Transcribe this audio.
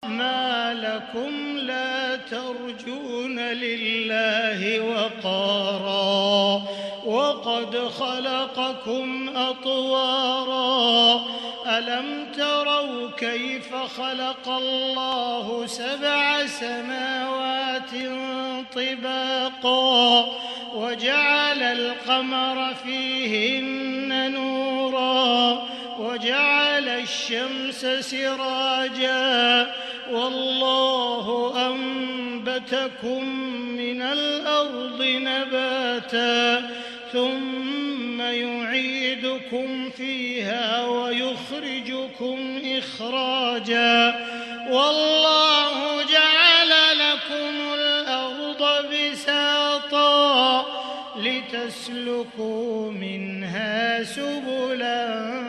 ما لكم لا ترجون لله وقارا وقد خلقكم أطوارا ألم تروا كيف خلق الله 7 سماوات طباقا وجعل القمر فيهن نورا وجعل الشمس سراجا والله أنبتكم من الأرض نباتا ثم يعيدكم فيها ويخرجكم إخراجا والله جعل لكم الأرض بساطا لتسلكوا منها سبلا